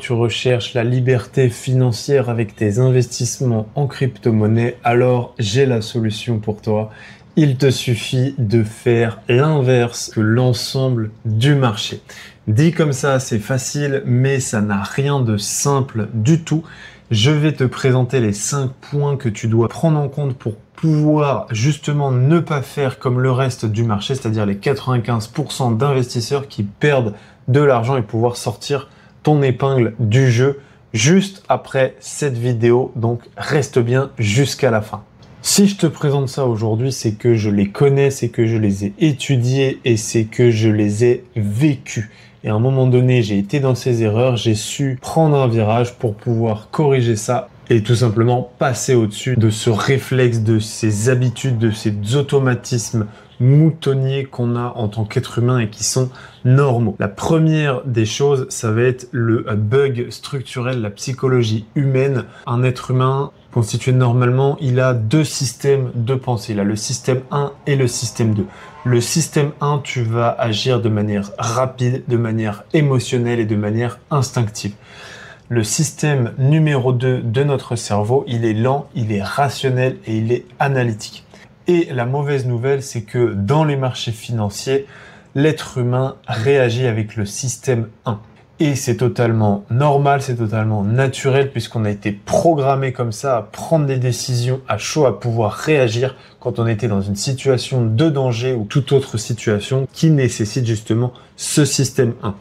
Tu recherches la liberté financière avec tes investissements en crypto-monnaie, alors j'ai la solution pour toi. Il te suffit de faire l'inverse que l'ensemble du marché. Dit comme ça, c'est facile, mais ça n'a rien de simple du tout. Je vais te présenter les 5 points que tu dois prendre en compte pour pouvoir justement ne pas faire comme le reste du marché, c'est-à-dire les 95% d'investisseurs qui perdent de l'argent et pouvoir sortir ton épingle du jeu juste après cette vidéo, donc reste bien jusqu'à la fin. Si je te présente ça aujourd'hui, c'est que je les connais, c'est que je les ai étudiés et c'est que je les ai vécus. Et à un moment donné, j'ai été dans ces erreurs, j'ai su prendre un virage pour pouvoir corriger ça et tout simplement passer au-dessus de ce réflexe, de ces habitudes, de ces automatismes moutonniers qu'on a en tant qu'être humain et qui sont normaux. La première des choses, ça va être le bug structurel, la psychologie humaine. Un être humain constitué normalement, il a 2 systèmes de pensée. Il a le système 1 et le système 2. Le système 1, tu vas agir de manière rapide, de manière émotionnelle et de manière instinctive. Le système numéro 2 de notre cerveau, il est lent, il est rationnel et il est analytique. Et la mauvaise nouvelle, c'est que dans les marchés financiers, l'être humain réagit avec le système 1. Et c'est totalement normal, c'est totalement naturel puisqu'on a été programmé comme ça à prendre des décisions à chaud, à pouvoir réagir quand on était dans une situation de danger ou toute autre situation qui nécessite justement ce système 1.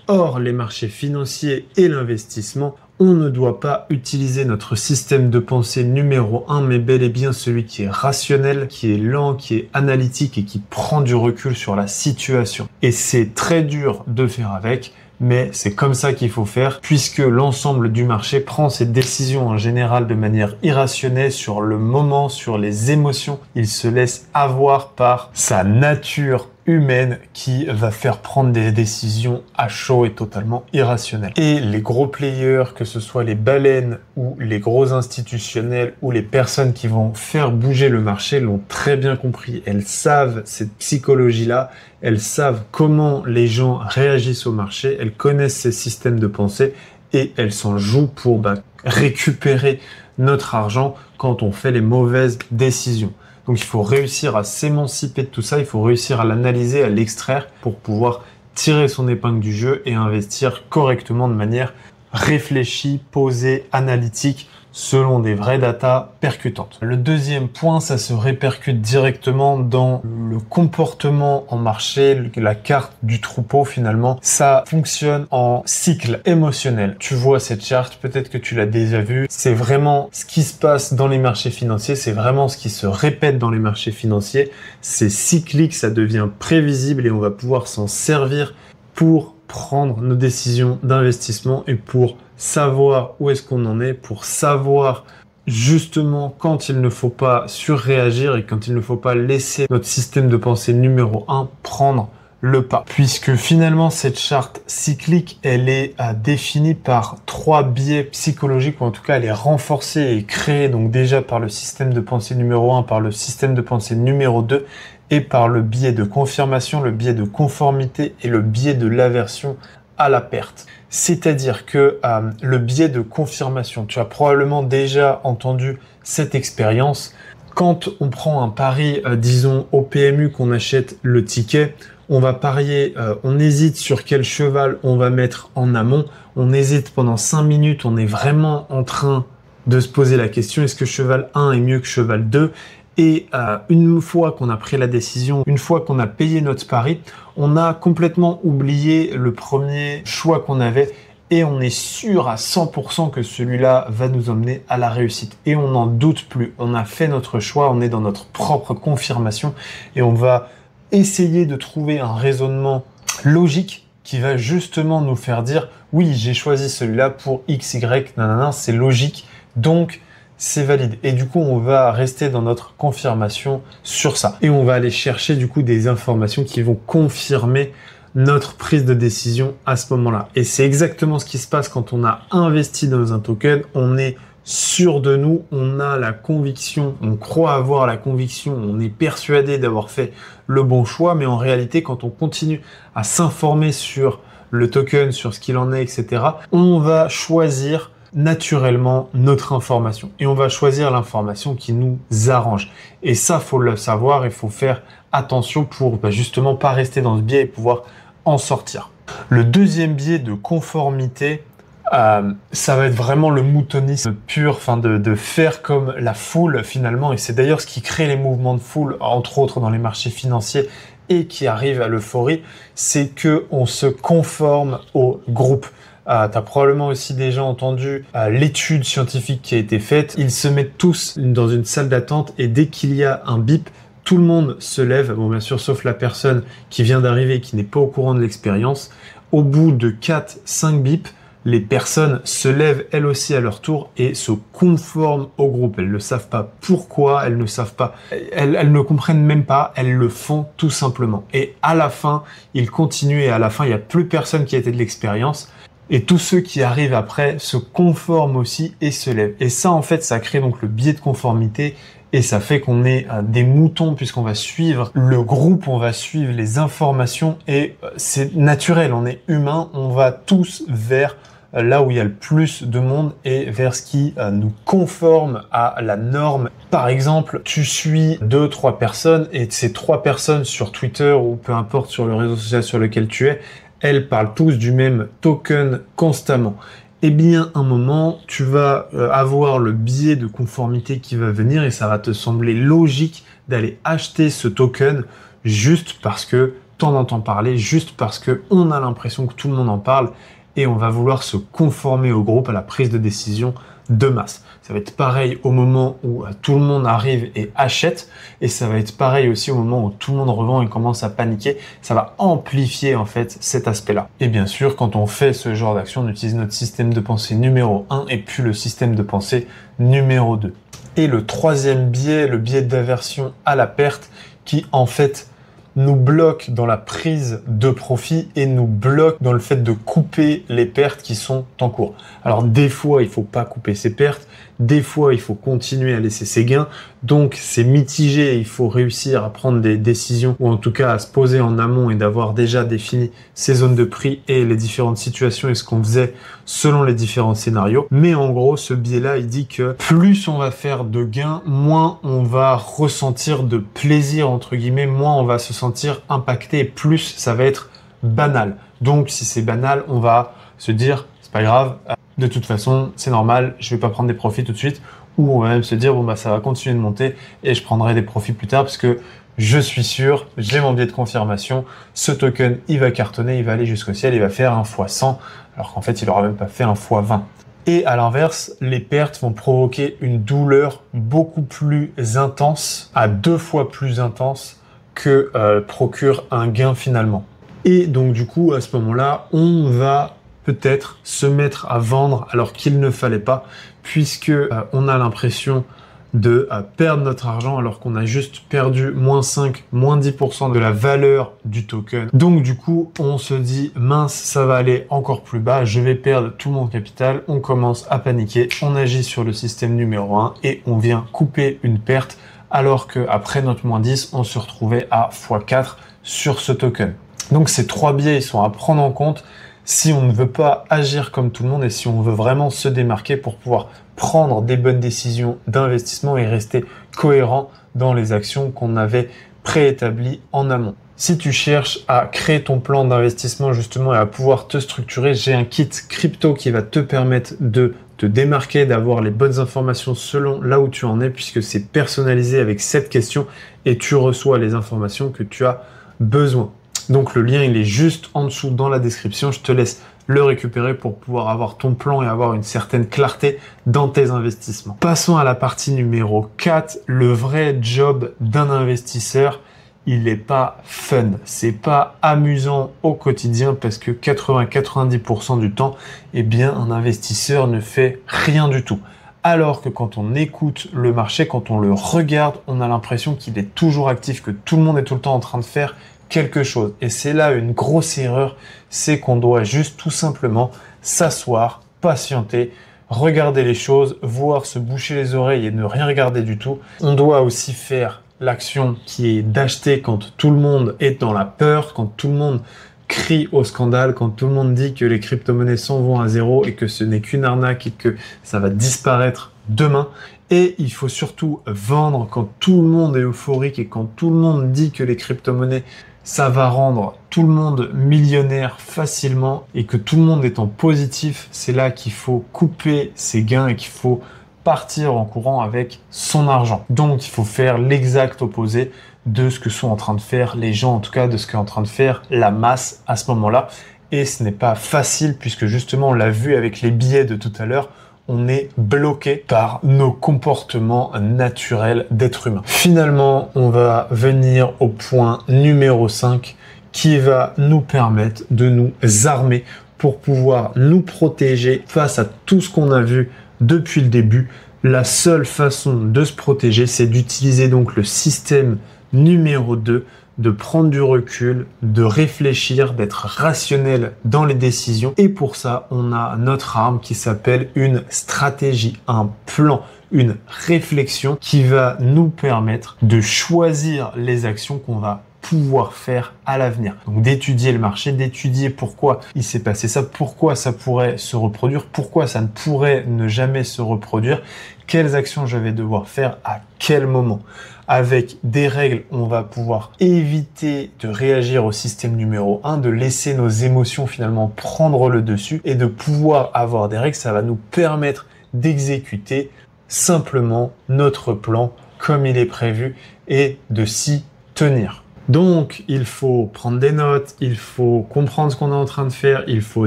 Or, les marchés financiers et l'investissement, on ne doit pas utiliser notre système de pensée numéro 1, mais bel et bien celui qui est rationnel, qui est lent, qui est analytique et qui prend du recul sur la situation. Et c'est très dur de faire avec, mais c'est comme ça qu'il faut faire, puisque l'ensemble du marché prend ses décisions en général de manière irrationnelle sur le moment, sur les émotions. Il se laisse avoir par sa nature humaine qui va faire prendre des décisions à chaud et totalement irrationnelles. Et les gros players, que ce soit les baleines ou les gros institutionnels ou les personnes qui vont faire bouger le marché l'ont très bien compris. Elles savent cette psychologie-là, elles savent comment les gens réagissent au marché, elles connaissent ces systèmes de pensée et elles s'en jouent pour récupérer notre argent quand on fait les mauvaises décisions. Donc il faut réussir à s'émanciper de tout ça, il faut réussir à l'analyser, à l'extraire pour pouvoir tirer son épingle du jeu et investir correctement de manière réfléchie, posée, analytique, selon des vraies datas percutantes. Le deuxième point, ça se répercute directement dans le comportement en marché, la carte du troupeau finalement. Ça fonctionne en cycle émotionnel. Tu vois cette charte, peut-être que tu l'as déjà vue. C'est vraiment ce qui se passe dans les marchés financiers, c'est vraiment ce qui se répète dans les marchés financiers. C'est cyclique, ça devient prévisible et on va pouvoir s'en servir pour prendre nos décisions d'investissement et pour savoir où est-ce qu'on en est, pour savoir justement quand il ne faut pas surréagir et quand il ne faut pas laisser notre système de pensée numéro 1 prendre le pas. Puisque finalement cette charte cyclique, elle est définie par 3 biais psychologiques, ou en tout cas elle est renforcée et créée donc déjà par le système de pensée numéro 1, par le système de pensée numéro 2 et par le biais de confirmation, le biais de conformité et le biais de l'aversion à la perte. C'est-à-dire que le biais de confirmation, tu as probablement déjà entendu cette expérience. Quand on prend un pari, disons au PMU, qu'on achète le ticket, on va parier, on hésite sur quel cheval on va mettre en amont, on hésite pendant 5 minutes, on est vraiment en train de se poser la question, est-ce que cheval 1 est mieux que cheval 2 ? Et une fois qu'on a pris la décision, une fois qu'on a payé notre pari, on a complètement oublié le premier choix qu'on avait et on est sûr à 100% que celui-là va nous emmener à la réussite. Et on n'en doute plus. On a fait notre choix, on est dans notre propre confirmation et on va essayer de trouver un raisonnement logique qui va justement nous faire dire « Oui, j'ai choisi celui-là pour X, Y, nanana, c'est logique, donc c'est valide. » Et du coup, on va rester dans notre confirmation sur ça. Et on va aller chercher du coup des informations qui vont confirmer notre prise de décision à ce moment-là. Et c'est exactement ce qui se passe quand on a investi dans un token. On est sûr de nous, on a la conviction, on croit avoir la conviction, on est persuadé d'avoir fait le bon choix, mais en réalité, quand on continue à s'informer sur le token, sur ce qu'il en est, etc., on va choisir naturellement notre information. Et on va choisir l'information qui nous arrange. Et ça, faut le savoir et faut faire attention pour justement pas rester dans ce biais et pouvoir en sortir. Le deuxième biais de conformité, ça va être vraiment le moutonisme pur, de faire comme la foule finalement. Et c'est d'ailleurs ce qui crée les mouvements de foule, entre autres dans les marchés financiers, et qui arrive à l'euphorie, c'est que on se conforme au groupe. Tu as probablement aussi déjà entendu l'étude scientifique qui a été faite. Ils se mettent tous dans une salle d'attente et dès qu'il y a un bip, tout le monde se lève. Bon, bien sûr, sauf la personne qui vient d'arriver et qui n'est pas au courant de l'expérience. Au bout de 4-5 bips, les personnes se lèvent elles aussi à leur tour et se conforment au groupe. Elles ne savent pas pourquoi, elles ne savent pas, elles ne comprennent même pas, elles le font tout simplement. Et à la fin, ils continuent et à la fin, il n'y a plus personne qui a été de l'expérience. Et tous ceux qui arrivent après se conforment aussi et se lèvent. Et ça, en fait, ça crée donc le biais de conformité et ça fait qu'on est des moutons puisqu'on va suivre le groupe, on va suivre les informations et c'est naturel, on est humain, on va tous vers là où il y a le plus de monde et vers ce qui nous conforme à la norme. Par exemple, tu suis 2-3 personnes et ces 3 personnes sur Twitter ou peu importe sur le réseau social sur lequel tu es, elles parlent tous du même token constamment. Eh bien, un moment, tu vas avoir le biais de conformité qui va venir et ça va te sembler logique d'aller acheter ce token juste parce que tu en entends parler, juste parce que on a l'impression que tout le monde en parle et on va vouloir se conformer au groupe, à la prise de décision de masse. Ça va être pareil au moment où tout le monde arrive et achète et ça va être pareil aussi au moment où tout le monde revend et commence à paniquer. Ça va amplifier en fait cet aspect-là. Et bien sûr, quand on fait ce genre d'action, on utilise notre système de pensée numéro 1 et puis le système de pensée numéro 2. Et le troisième biais, le biais d'aversion à la perte qui en fait nous bloque dans la prise de profit et nous bloque dans le fait de couper les pertes qui sont en cours. Alors des fois, il faut pas couper ses pertes, des fois, il faut continuer à laisser ses gains. Donc, c'est mitigé, il faut réussir à prendre des décisions ou en tout cas à se poser en amont et d'avoir déjà défini ses zones de prix et les différentes situations et ce qu'on faisait selon les différents scénarios. Mais en gros, ce biais-là, il dit que plus on va faire de gains, moins on va ressentir de plaisir, entre guillemets, moins on va se sentir impacté et plus ça va être banal. Donc, si c'est banal, on va se dire, c'est pas grave, de toute façon, c'est normal, je vais pas prendre des profits tout de suite, ou on va même se dire, bon bah ça va continuer de monter et je prendrai des profits plus tard parce que je suis sûr, j'ai mon biais de confirmation, ce token, il va cartonner, il va aller jusqu'au ciel, il va faire un x100, alors qu'en fait, il aura même pas fait un x20. Et à l'inverse, les pertes vont provoquer une douleur beaucoup plus intense, à 2 fois plus intense que procure un gain finalement. Et donc du coup, à ce moment-là, on va peut-être se mettre à vendre alors qu'il ne fallait pas, puisque on a l'impression de perdre notre argent alors qu'on a juste perdu moins 5, moins 10% de la valeur du token. Donc du coup, on se dit mince, ça va aller encore plus bas, je vais perdre tout mon capital. On commence à paniquer, on agit sur le système numéro 1 et on vient couper une perte alors qu'après notre moins 10, on se retrouvait à x4 sur ce token. Donc ces 3 biais, ils sont à prendre en compte si on ne veut pas agir comme tout le monde et si on veut vraiment se démarquer pour pouvoir prendre des bonnes décisions d'investissement et rester cohérent dans les actions qu'on avait préétablies en amont. Si tu cherches à créer ton plan d'investissement justement et à pouvoir te structurer, j'ai un kit crypto qui va te permettre de te démarquer, d'avoir les bonnes informations selon là où tu en es puisque c'est personnalisé avec 7 questions et tu reçois les informations que tu as besoin. Donc le lien, il est juste en dessous dans la description. Je te laisse le récupérer pour pouvoir avoir ton plan et avoir une certaine clarté dans tes investissements. Passons à la partie numéro 4. Le vrai job d'un investisseur, il n'est pas fun. C'est pas amusant au quotidien parce que 80-90% du temps, eh bien, un investisseur ne fait rien du tout. Alors que quand on écoute le marché, quand on le regarde, on a l'impression qu'il est toujours actif, que tout le monde est tout le temps en train de faire quelque chose. Et c'est là une grosse erreur, c'est qu'on doit juste tout simplement s'asseoir, patienter, regarder les choses, voir se boucher les oreilles et ne rien regarder du tout. On doit aussi faire l'action qui est d'acheter quand tout le monde est dans la peur, quand tout le monde crie au scandale, quand tout le monde dit que les crypto-monnaies s'en vont à zéro et que ce n'est qu'une arnaque et que ça va disparaître demain. Et il faut surtout vendre quand tout le monde est euphorique et quand tout le monde dit que les crypto-monnaies, ça va rendre tout le monde millionnaire facilement et que tout le monde est en positif. C'est là qu'il faut couper ses gains et qu'il faut partir en courant avec son argent. Donc, il faut faire l'exact opposé de ce que sont en train de faire les gens, en tout cas de ce qu'est en train de faire la masse à ce moment-là. Et ce n'est pas facile puisque justement, on l'a vu avec les billets de tout à l'heure, on est bloqué par nos comportements naturels d'être humain. Finalement, on va venir au point numéro 5 qui va nous permettre de nous armer pour pouvoir nous protéger face à tout ce qu'on a vu depuis le début. La seule façon de se protéger, c'est d'utiliser donc le système numéro 2, de prendre du recul, de réfléchir, d'être rationnel dans les décisions. Et pour ça, on a notre arme qui s'appelle une stratégie, un plan, une réflexion qui va nous permettre de choisir les actions qu'on va pouvoir faire à l'avenir. Donc d'étudier le marché, d'étudier pourquoi il s'est passé ça, pourquoi ça pourrait se reproduire, pourquoi ça ne pourrait ne jamais se reproduire, quelles actions je vais devoir faire à quel moment. Avec des règles, on va pouvoir éviter de réagir au système numéro 1, de laisser nos émotions finalement prendre le dessus et de pouvoir avoir des règles. Ça va nous permettre d'exécuter simplement notre plan comme il est prévu et de s'y tenir. Donc, il faut prendre des notes, il faut comprendre ce qu'on est en train de faire, il faut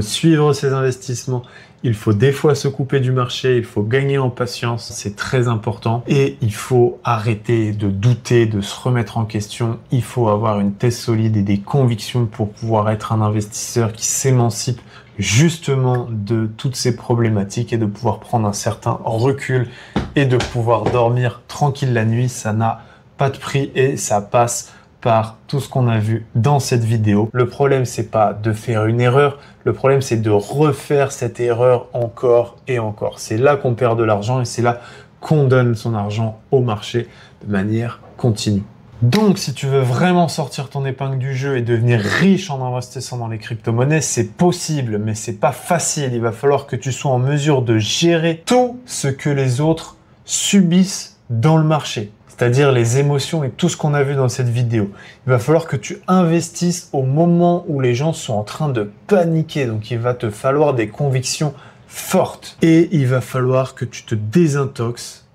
suivre ses investissements, il faut des fois se couper du marché, il faut gagner en patience, c'est très important. Et il faut arrêter de douter, de se remettre en question. Il faut avoir une thèse solide et des convictions pour pouvoir être un investisseur qui s'émancipe justement de toutes ces problématiques et de pouvoir prendre un certain recul et de pouvoir dormir tranquille la nuit. Ça n'a pas de prix et ça passe par tout ce qu'on a vu dans cette vidéo. Le problème, c'est pas de faire une erreur. Le problème, c'est de refaire cette erreur encore et encore. C'est là qu'on perd de l'argent et c'est là qu'on donne son argent au marché de manière continue. Donc, si tu veux vraiment sortir ton épingle du jeu et devenir riche en investissant dans les crypto-monnaies, c'est possible, mais c'est pas facile. Il va falloir que tu sois en mesure de gérer tout ce que les autres subissent dans le marché. C'est-à-dire les émotions et tout ce qu'on a vu dans cette vidéo. Il va falloir que tu investisses au moment où les gens sont en train de paniquer. Donc, il va te falloir des convictions fortes. Et il va falloir que tu te désintoxes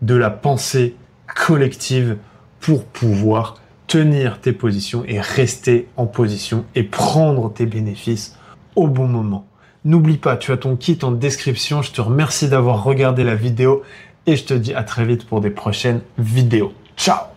de la pensée collective pour pouvoir tenir tes positions et rester en position et prendre tes bénéfices au bon moment. N'oublie pas, tu as ton kit en description. Je te remercie d'avoir regardé la vidéo. Et je te dis à très vite pour des prochaines vidéos. Ciao!